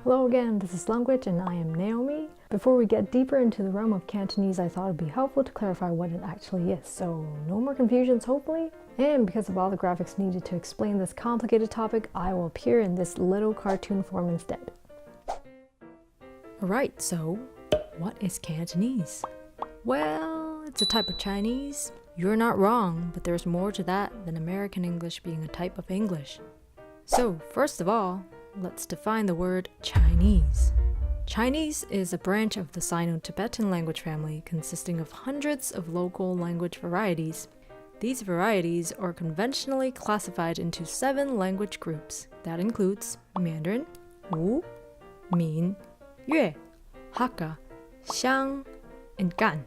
Hello again, this is Lunguage and I am Naomi. Before we get deeper into the realm of Cantonese, I thought it'd be helpful to clarify what it actually is, so no more confusions hopefully. And because of all the graphics needed to explain this complicated topic, I will appear in this little cartoon form instead. Alright, so what is Cantonese? Well, it's a type of Chinese. You're not wrong, but there's more to that than American English being a type of English. So, first of all, let's define the word Chinese. Chinese is a branch of the Sino-Tibetan language family consisting of hundreds of local language varieties. These varieties are conventionally classified into 7 language groups. That includes Mandarin, Wu, Min, Yue, Hakka, Xiang, and Gan.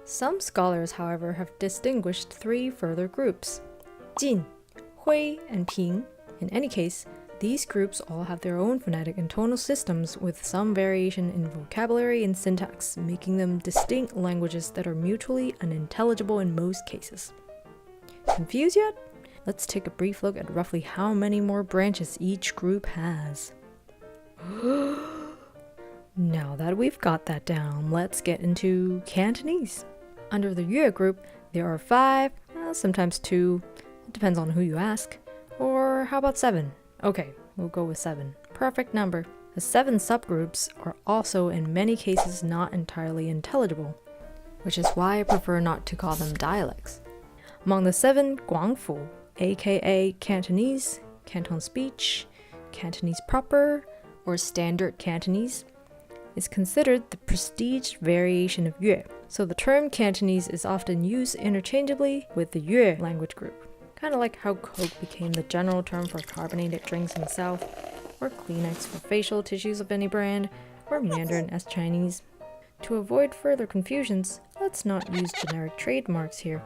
Some scholars, however, have distinguished 3 further groups: Jin, Hui, and Ping. In any case, these groups all have their own phonetic and tonal systems with some variation in vocabulary and syntax, making them distinct languages that are mutually unintelligible in most cases. Confused yet? Let's take a brief look at roughly how many more branches each group has. Now that we've got that down, let's get into Cantonese. Under the Yue group, there are 5, sometimes 2, it depends on who you ask. Or how about 7? Okay, we'll go with 7. Perfect number. The 7 subgroups are also in many cases not entirely intelligible, which is why I prefer not to call them dialects. Among the 7, Guangfu, aka Cantonese, Canton speech, Cantonese proper, or standard Cantonese, is considered the prestiged variation of Yue. So the term Cantonese is often used interchangeably with the Yue language group. Kind of like how Coke became the general term for carbonated drinks in the South, or Kleenex for facial tissues of any brand, or Mandarin as Chinese. To avoid further confusions, let's not use generic trademarks here.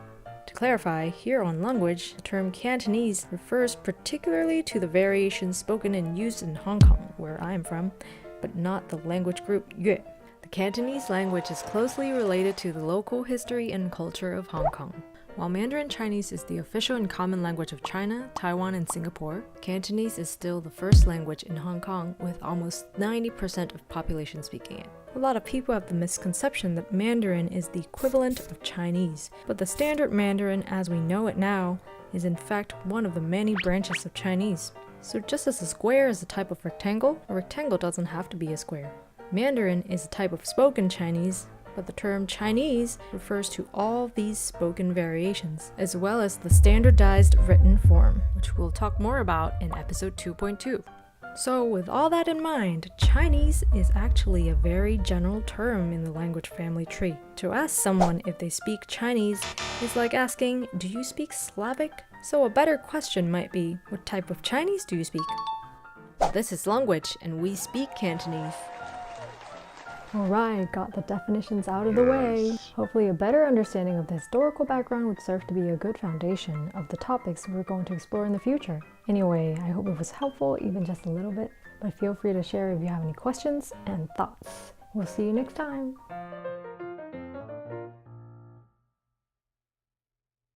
To clarify, here on Lunguage, the term Cantonese refers particularly to the variations spoken and used in Hong Kong, where I am from, but not the language group Yue. The Cantonese language is closely related to the local history and culture of Hong Kong. While Mandarin Chinese is the official and common language of China, Taiwan, and Singapore, Cantonese is still the first language in Hong Kong, with almost 90% of population speaking it. A lot of people have the misconception that Mandarin is the equivalent of Chinese, but the standard Mandarin as we know it now is in fact one of the many branches of Chinese. So just as a square is a type of rectangle, a rectangle doesn't have to be a square. Mandarin is a type of spoken Chinese, but the term Chinese refers to all these spoken variations, as well as the standardized written form, which we'll talk more about in episode 2.2. So with all that in mind, Chinese is actually a very general term in the language family tree. To ask someone if they speak Chinese is like asking, do you speak Slavic? So a better question might be, what type of Chinese do you speak? This is Lunguage, and we speak Cantonese. Alright, got the definitions out of the way. Hopefully a better understanding of the historical background would serve to be a good foundation of the topics we're going to explore in the future. Anyway, I hope it was helpful, even just a little bit, but feel free to share if you have any questions and thoughts. We'll see you next time!